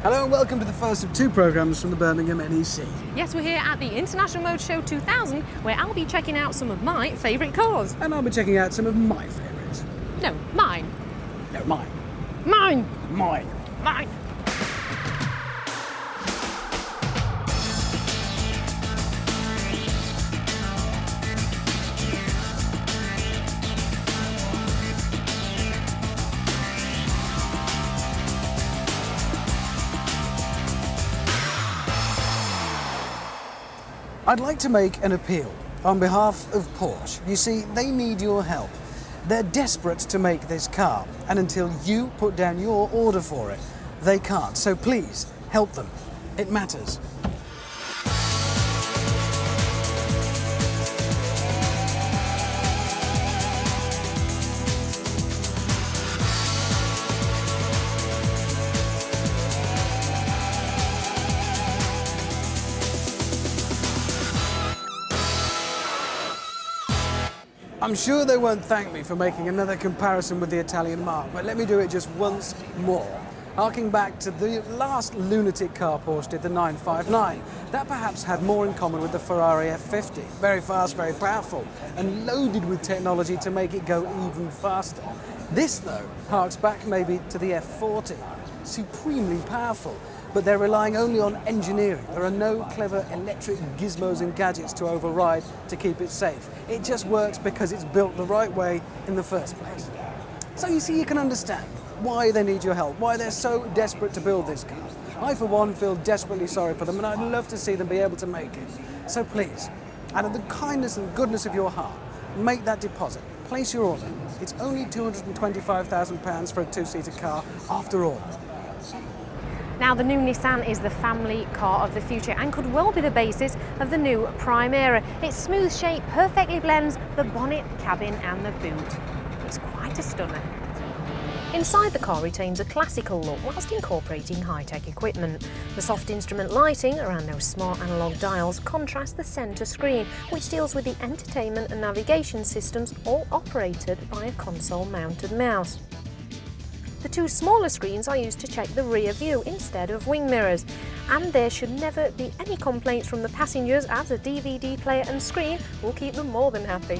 Hello and welcome to the first of two programmes from the Birmingham NEC. Yes, we're here at the International Motor Show 2000, where I'll be checking out some of my favourite cars. And I'll be checking out some of my favourites. No, mine. No, mine. Mine. Mine. Mine. I'd like to make an appeal on behalf of Porsche. You see, they need your help. They're desperate to make this car, and until you put down your order for it, they can't. So please, help them. It matters. I'm sure they won't thank me for making another comparison with the Italian marque, but let me do it just once more. Harking back to the last lunatic car Porsche did, the 959. That perhaps had more in common with the Ferrari F50. Very fast, very powerful, and loaded with technology to make it go even faster. This, though, harks back maybe to the F40. Supremely powerful, but they're relying only on engineering. There are no clever electric gizmos and gadgets to override to keep it safe. It just works because it's built the right way in the first place. So you see, you can understand why they need your help, why they're so desperate to build this car. I, for one, feel desperately sorry for them, and I'd love to see them be able to make it. So please, out of the kindness and goodness of your heart, make that deposit. Place your order. It's only £225,000 for a two-seater car, after all. Now, the new Nissan is the family car of the future and could well be the basis of the new Primera. Its smooth shape perfectly blends the bonnet, cabin and the boot. It's quite a stunner. Inside, the car retains a classical look whilst incorporating high-tech equipment. The soft instrument lighting around those smart analog dials contrasts the centre screen, which deals with the entertainment and navigation systems, all operated by a console-mounted mouse. The two smaller screens are used to check the rear view instead of wing mirrors, and there should never be any complaints from the passengers, as a DVD player and screen will keep them more than happy.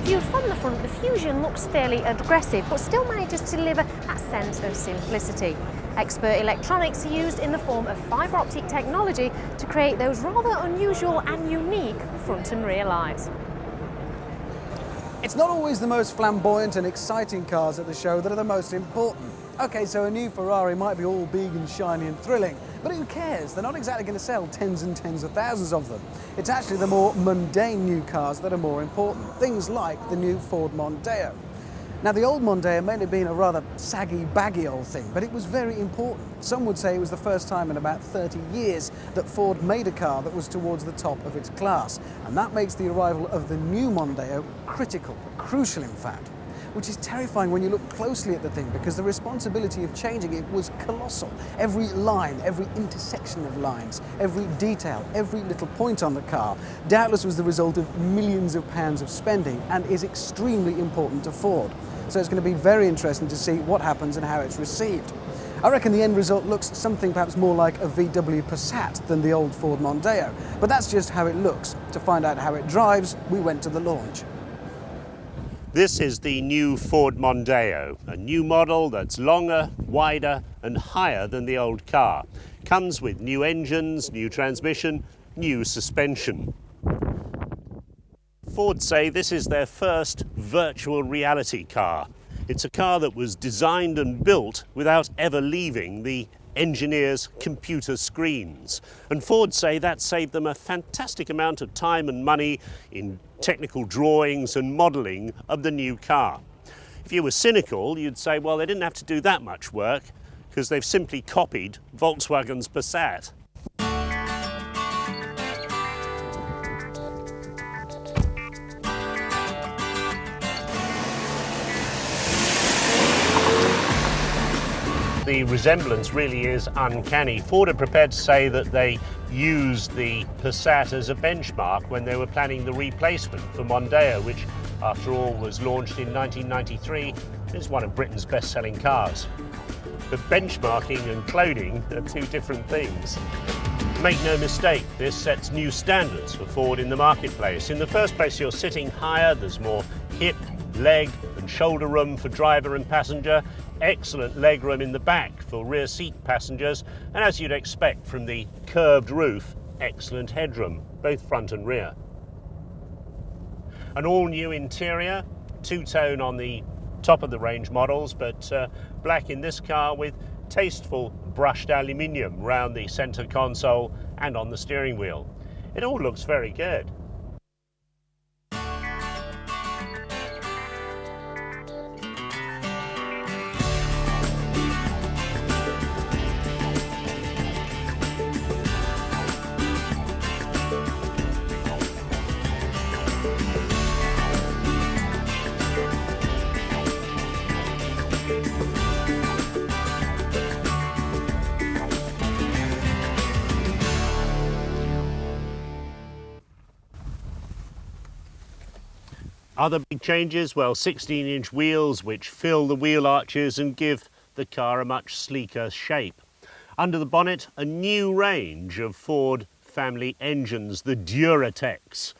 Viewed from the front, the Fusion looks fairly aggressive, but still manages to deliver that sense of simplicity. Expert electronics are used in the form of fibre optic technology to create those rather unusual and unique front and rear lights. It's not always the most flamboyant and exciting cars at the show that are the most important. Okay, so a new Ferrari might be all big and shiny and thrilling, but who cares? They're not exactly going to sell tens and tens of thousands of them. It's actually the more mundane new cars that are more important. Things like the new Ford Mondeo. Now, the old Mondeo may have been a rather saggy, baggy old thing, but it was very important. Some would say it was the first time in about 30 years that Ford made a car that was towards the top of its class. And that makes the arrival of the new Mondeo critical, crucial in fact. Which is terrifying when you look closely at the thing, because the responsibility of changing it was colossal. Every line, every intersection of lines, every detail, every little point on the car doubtless was the result of millions of pounds of spending and is extremely important to Ford. So it's going to be very interesting to see what happens and how it's received. I reckon the end result looks something perhaps more like a VW Passat than the old Ford Mondeo, but that's just how it looks. To find out how it drives, we went to the launch. This is the new Ford Mondeo, a new model that's longer, wider and higher than the old car. Comes with new engines, new transmission, new suspension. Ford say this is their first virtual reality car. It's a car that was designed and built without ever leaving the engineers' computer screens. And Ford say that saved them a fantastic amount of time and money in technical drawings and modelling of the new car. If you were cynical, you'd say, well, they didn't have to do that much work because they've simply copied Volkswagen's Passat. the resemblance really is uncanny. Ford are prepared to say that they used the Passat as a benchmark when they were planning the replacement for Mondeo, which after all was launched in 1993, is one of Britain's best-selling cars. But benchmarking and cloning are two different things. Make no mistake, this sets new standards for Ford in the marketplace. In the first place, you're sitting higher, there's more hip, leg and shoulder room for driver and passenger, excellent leg room in the back for rear seat passengers, and as you'd expect from the curved roof, excellent headroom, both front and rear. An all-new interior, two-tone on the top of the range models, but black in this car with tasteful brushed aluminium round the centre console and on the steering wheel. It all looks very good. Other big changes, well, 16-inch wheels which fill the wheel arches and give the car a much sleeker shape. Under the bonnet, a new range of Ford family engines, the Duratex.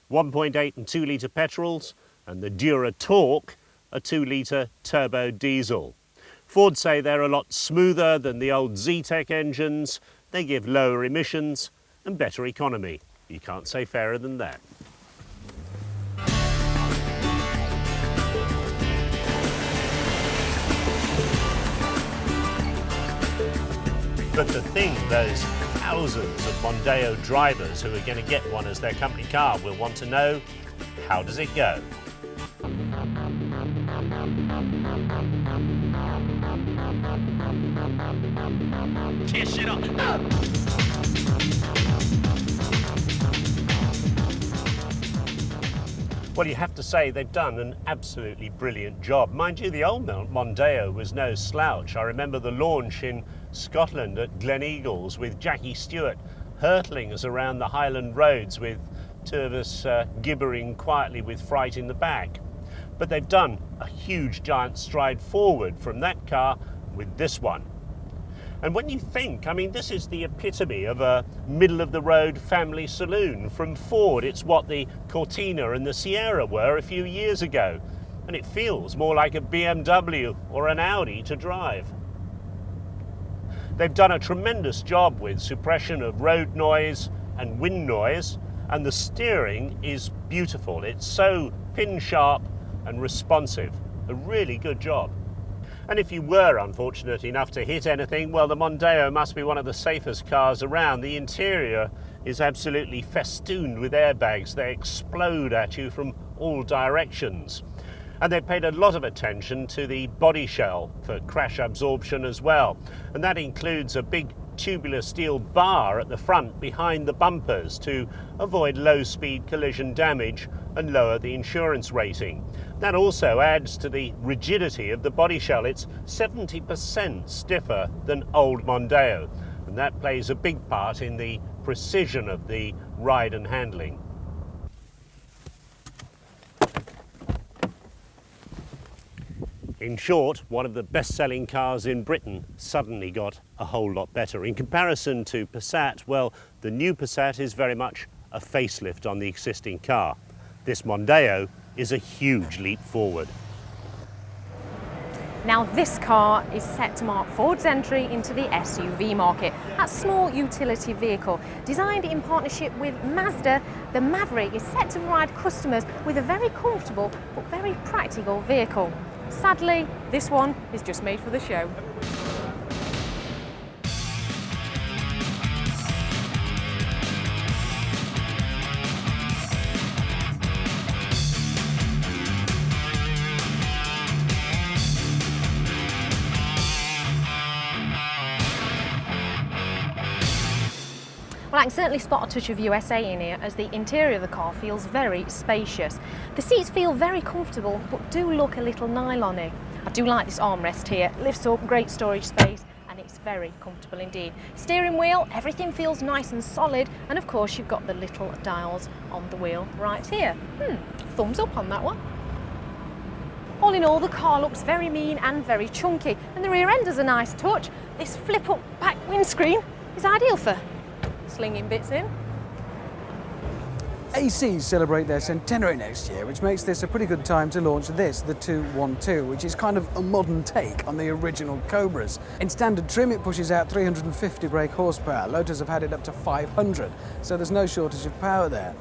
1.8 and 2 litre petrols, and the Duratorque, a 2 litre turbo diesel. Ford say they're a lot smoother than the old Z-Tech engines, they give lower emissions and better economy. You can't say fairer than that. But the thing those thousands of Mondeo drivers who are going to get one as their company car will want to know, how does it go? Test it up. Well, you have to say they've done an absolutely brilliant job. Mind you, the old Mondeo was no slouch. I remember the launch in Scotland at Gleneagles with Jackie Stewart hurtling us around the Highland roads with two of us gibbering quietly with fright in the back. But they've done a huge giant stride forward from that car with this one. And when you think, I mean, this is the epitome of a middle-of-the-road family saloon from Ford. It's what the Cortina and the Sierra were a few years ago. And it feels more like a BMW or an Audi to drive. They've done a tremendous job with suppression of road noise and wind noise, and the steering is beautiful. It's so pin-sharp and responsive. A really good job. And if you were unfortunate enough to hit anything, well, the Mondeo must be one of the safest cars around. The interior is absolutely festooned with airbags. They explode at you from all directions. And they paid a lot of attention to the body shell for crash absorption as well. And that includes a big tubular steel bar at the front behind the bumpers to avoid low-speed collision damage and lower the insurance rating. That also adds to the rigidity of the body shell. It's 70% stiffer than old Mondeo, and that plays a big part in the precision of the ride and handling. In short, one of the best-selling cars in Britain suddenly got a whole lot better. In comparison to Passat, well, the new Passat is very much a facelift on the existing car. This Mondeo is a huge leap forward. Now this car is set to mark Ford's entry into the SUV market. That small utility vehicle, designed in partnership with Mazda, the Maverick is set to provide customers with a very comfortable but very practical vehicle. Sadly, this one is just made for the show. Well, I can certainly spot a touch of USA in here, as the interior of the car feels very spacious. The seats feel very comfortable but do look a little nylon-y. I do like this armrest here, it lifts up, great storage space, very comfortable indeed. Steering wheel, everything feels nice and solid, and of course you've got the little dials on the wheel right here. Thumbs up on that one. All in all, the car looks very mean and very chunky, and the rear end has a nice touch. This flip-up back windscreen is ideal for slinging bits in. ACs celebrate their centenary next year, which makes this a pretty good time to launch this, the 212, which is kind of a modern take on the original Cobras. In standard trim, it pushes out 350 brake horsepower. Lotus have had it up to 500, so there's no shortage of power there.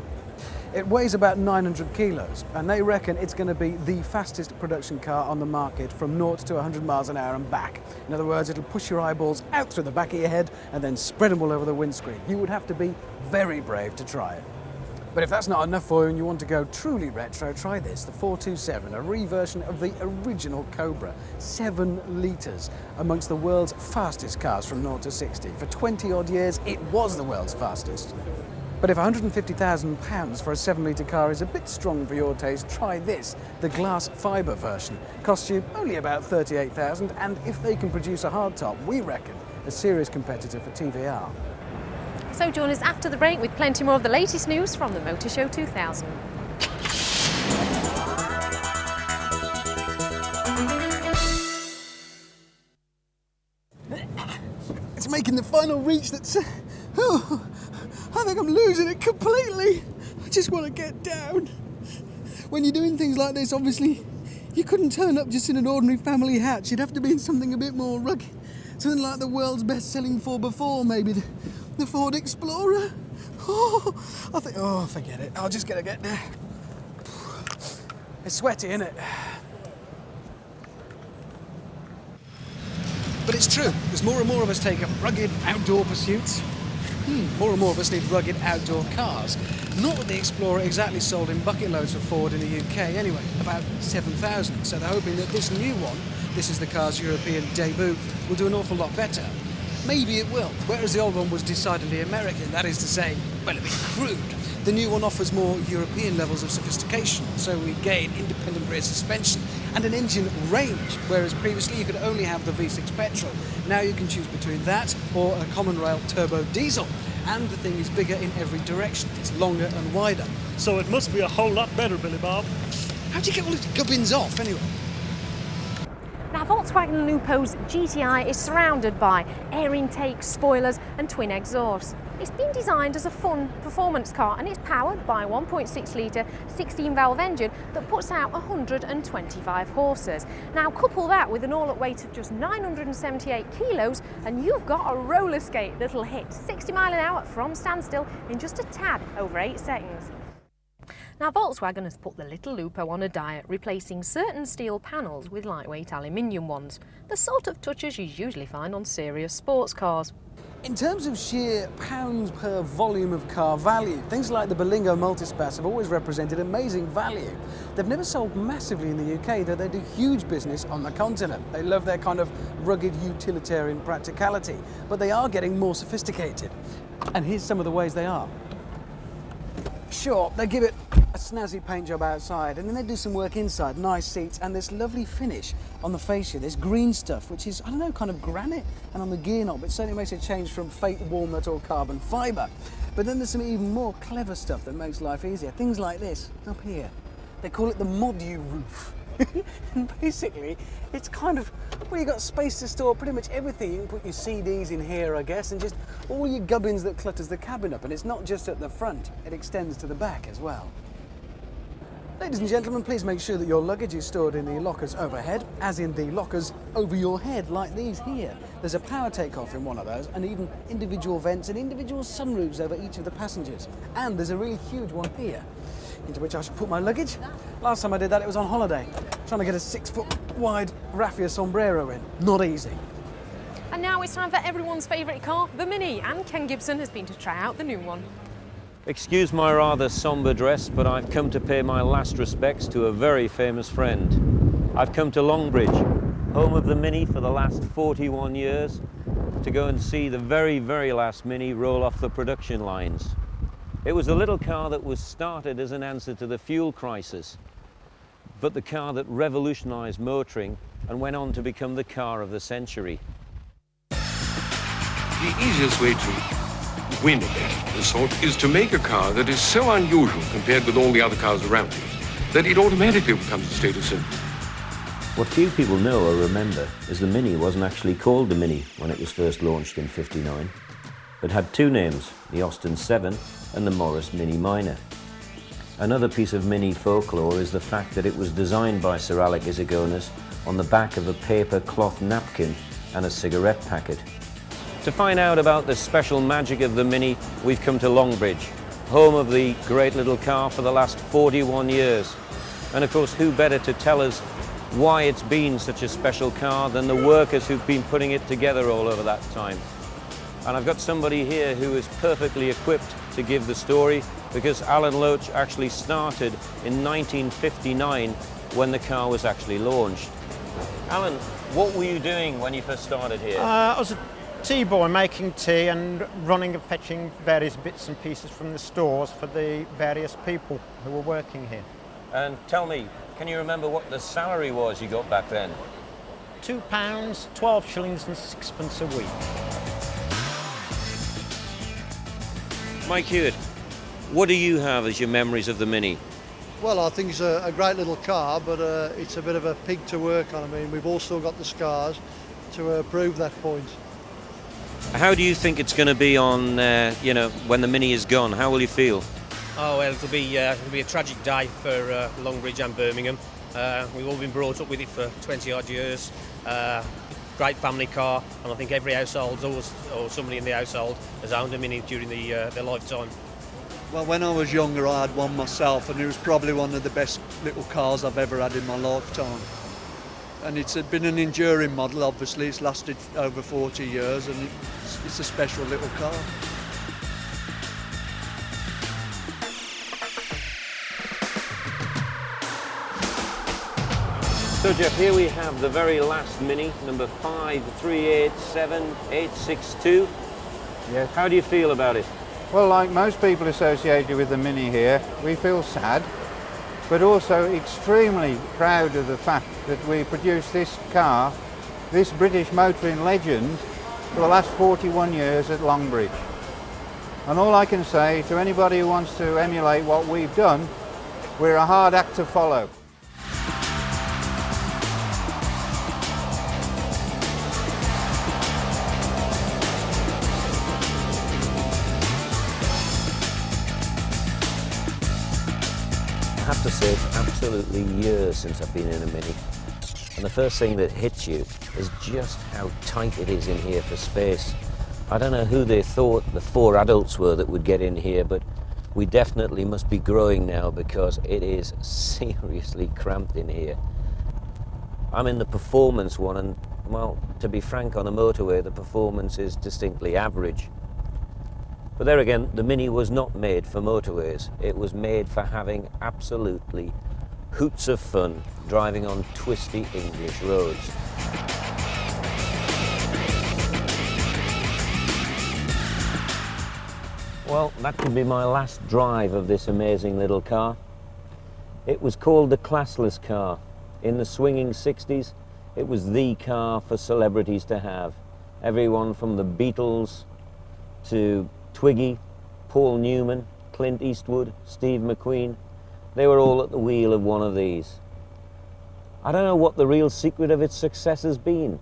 It weighs about 900 kilos, and they reckon it's going to be the fastest production car on the market from 0 to 100 miles an hour and back. In other words, it'll push your eyeballs out through the back of your head and then spread them all over the windscreen. You would have to be very brave to try it. But if that's not enough for you and you want to go truly retro, try this, the 427, a reversion of the original Cobra. 7 litres, amongst the world's fastest cars from 0 to 60. For 20 odd years, it was the world's fastest. But if £150,000 for a 7-litre car is a bit strong for your taste, try this, the glass fibre version. Costs you only about £38,000, and if they can produce a hardtop, we reckon a serious competitor for TVR. So join us after the break with plenty more of the latest news from the Motor Show 2000. It's making the final reach that's... I think I'm losing it completely. I just want to get down. When you're doing things like this, obviously, you couldn't turn up just in an ordinary family hatch. You'd have to be in something a bit more rugged. Something like the world's best-selling 4x4, maybe the Ford Explorer. Forget it. I'll just gotta get there. It's sweaty, isn't it? But it's true. As more and more of us take up rugged outdoor pursuits, more and more of us need rugged outdoor cars. Not that the Explorer exactly sold in bucket loads for Ford in the UK anyway, about 7,000. So they're hoping that this new one, this is the car's European debut, will do an awful lot better. Maybe it will, whereas the old one was decidedly American, that is to say, well, a bit crude. The new one offers more European levels of sophistication, so we gain independent rear suspension and an engine range, whereas previously you could only have the V6 petrol. Now you can choose between that or a common rail turbo diesel, and the thing is bigger in every direction. It's longer and wider. So it must be a whole lot better, Billy Bob. How do you get all these gubbins off, anyway? Now, Volkswagen Lupo's GTI is surrounded by air intake, spoilers and twin exhausts. It's been designed as a fun performance car, and it's powered by a 1.6-litre 16-valve engine that puts out 125 horses. Now, couple that with an all-up weight of just 978 kilos and you've got a roller skate that'll hit 60 miles an hour from standstill in just a tad over 8 seconds. Now, Volkswagen has put the little Lupo on a diet, replacing certain steel panels with lightweight aluminium ones, the sort of touches you usually find on serious sports cars. In terms of sheer pounds per volume of car value, things like the Berlingo Multispace have always represented amazing value. They've never sold massively in the UK, though they do huge business on the continent. They love their kind of rugged utilitarian practicality, but they are getting more sophisticated. And here's some of the ways they are. Sure, they give it a snazzy paint job outside, and then they do some work inside, nice seats, and this lovely finish on the fascia, this green stuff, which is, I don't know, kind of granite, and on the gear knob, it certainly makes a change from fake walnut or carbon fibre. But then there's some even more clever stuff that makes life easier. Things like this, up here. They call it the Modu roof. And basically, it's kind of, well, you've got space to store pretty much everything. You can put your CDs in here, I guess, and just all your gubbins that clutters the cabin up. And it's not just at the front, it extends to the back as well. Ladies and gentlemen, please make sure that your luggage is stored in the lockers overhead, as in the lockers over your head, like these here. There's a power takeoff in one of those, and even individual vents and individual sunroofs over each of the passengers. And there's a really huge one here, into which I should put my luggage. Last time I did that, it was on holiday, trying to get a 6-foot wide raffia sombrero in. Not easy. And now it's time for everyone's favourite car, the Mini, and Ken Gibson has been to try out the new one. Excuse my rather sombre dress, but I've come to pay my last respects to a very famous friend. I've come to Longbridge, home of the Mini for the last 41 years, to go and see the very, very last Mini roll off the production lines. It was a little car that was started as an answer to the fuel crisis, but the car that revolutionised motoring and went on to become the car of the century. The easiest way to win a bet of this sort is to make a car that is so unusual compared with all the other cars around it that it automatically becomes a status symbol. What few people know or remember is the Mini wasn't actually called the Mini when it was first launched in '59, but had two names, the Austin 7 and the Morris Mini Minor. Another piece of Mini folklore is the fact that it was designed by Sir Alec Isagonis on the back of a paper cloth napkin and a cigarette packet. To find out about the special magic of the Mini, we've come to Longbridge, home of the great little car for the last 41 years. And of course, who better to tell us why it's been such a special car than the workers who've been putting it together all over that time. And I've got somebody here who is perfectly equipped to give the story, because Alan Loach actually started in 1959 when the car was actually launched. Alan, what were you doing when you first started here? I was a tea boy making tea and running and fetching various bits and pieces from the stores for the various people who were working here. And tell me, can you remember what the salary was you got back then? £2, 12 shillings and sixpence a week. Mike Hewitt, what do you have as your memories of the Mini? Well, I think it's a great little car, but it's a bit of a pig to work on. I mean, we've all still got the scars to prove that point. How do you think it's going to be on, when the Mini is gone? How will you feel? Oh, well, it'll be a tragic day for Longbridge and Birmingham. We've all been brought up with it for 20 odd years. Great family car, and I think every household or somebody in the household has owned a Mini during their lifetime. Well, when I was younger, I had one myself, and it was probably one of the best little cars I've ever had in my lifetime. And it's been an enduring model, obviously. It's lasted over 40 years, and it's a special little car. So Jeff, here we have the very last Mini, number 5387862. Yes. How do you feel about it? Well, like most people associated with the Mini here, we feel sad, but also extremely proud of the fact that we produced this car, this British motoring legend, for the last 41 years at Longbridge. And all I can say to anybody who wants to emulate what we've done, we're a hard act to follow. I have to say, it's absolutely years since I've been in a Mini. And the first thing that hits you is just how tight it is in here for space. I don't know who they thought the 4 adults were that would get in here, but we definitely must be growing now, because it is seriously cramped in here. I'm in the performance one, and, well, to be frank, on a motorway, the performance is distinctly average. But there again, the Mini was not made for motorways. It was made for having absolutely hoots of fun driving on twisty English roads. Well, that could be my last drive of this amazing little car. It was called the classless car. In the swinging 60s, it was the car for celebrities to have. Everyone from the Beatles to Twiggy, Paul Newman, Clint Eastwood, Steve McQueen, they were all at the wheel of one of these. I don't know what the real secret of its success has been.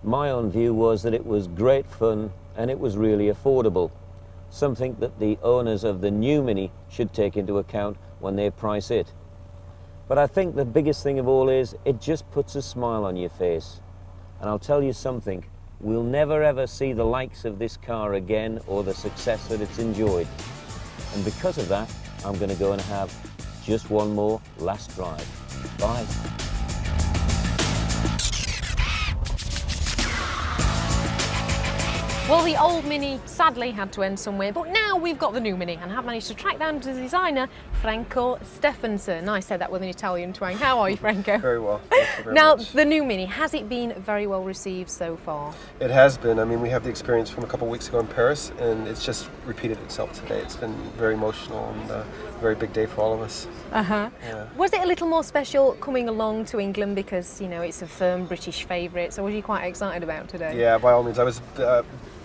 My own view was that it was great fun and it was really affordable, something that the owners of the new Mini should take into account when they price it. But I think the biggest thing of all is it just puts a smile on your face. And I'll tell you something, we'll never ever see the likes of this car again, or the success that it's enjoyed. And because of that, I'm going to go and have just one more last drive. Bye. Well, the old Mini sadly had to end somewhere, but now we've got the new Mini and have managed to track down the designer, Franco Stephenson. I said that with an Italian twang. How are you, Franco? Very well, thank you very now, much. the new Mini, has it been very well received so far? It has been. I mean, we have the experience from a couple of weeks ago in Paris, and it's just repeated itself today. It's been very emotional and a very big day for all of us. Uh-huh. Yeah. Was it a little more special coming along to England because, you know, it's a firm British favourite, so was you quite excited about today? Yeah, by all means. I was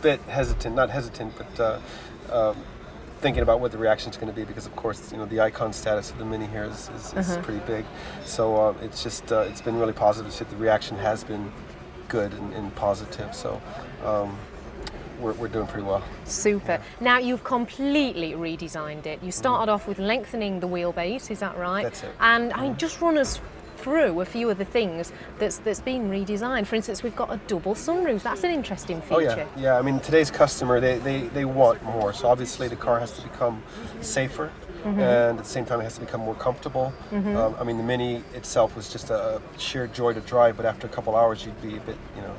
bit hesitant, not hesitant, but thinking about what the reaction is going to be, because of course, you know, the icon status of the Mini here is pretty big. So it's just it's been really positive. The reaction has been good and positive. So we're doing pretty well. Super. Now you've completely redesigned it. You started off with lengthening the wheelbase, is that right? That's it. And I mean, just run us through a few of the things that's been redesigned. For instance, we've got a double sunroof. That's an interesting feature. Oh yeah. I mean, today's customer, they want more. So obviously the car has to become safer. And at the same time it has to become more comfortable. I mean, the Mini itself was just a sheer joy to drive, but after a couple hours you'd be a bit, you know,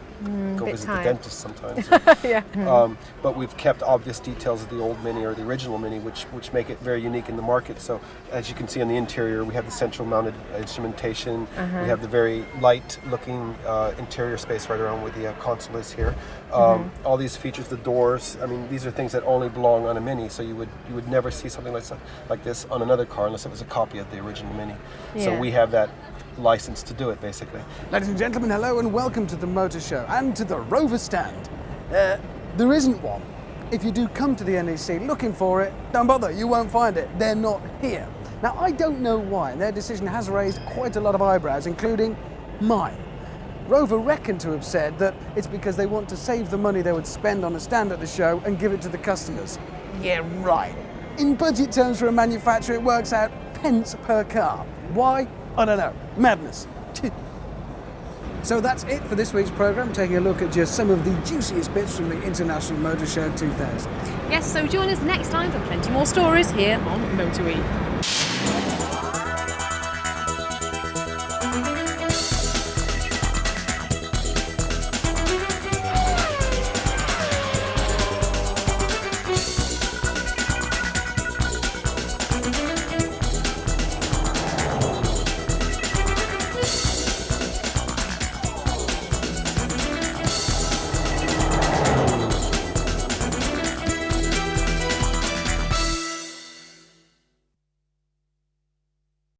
go visit tired. the dentist sometimes. Yeah. But we've kept obvious details of the old Mini or the original Mini, which make it very unique in the market. So as you can see on the interior, we have the central mounted instrumentation. We have the very light looking interior space right around where the console is here. All these features, the doors, I mean, these are things that only belong on a Mini, so you would never see something like this on another car unless it was a copy of the original Mini. So we have that license to do it, basically. Ladies and gentlemen, hello and welcome to the Motor Show and to the Rover stand. There isn't one. If you do come to the NEC looking for it, don't bother, you won't find it. They're not here. Now, I don't know why, and their decision has raised quite a lot of eyebrows, including mine. Rover reckon to have said that it's because they want to save the money they would spend on a stand at the show and give it to the customers. Yeah, right. In budget terms for a manufacturer, it works out pence per car. Why? I don't know. Madness. So that's it for this week's programme, taking a look at just some of the juiciest bits from the International Motor Show 2000. Yes, so join us next time for plenty more stories here on Motor Week.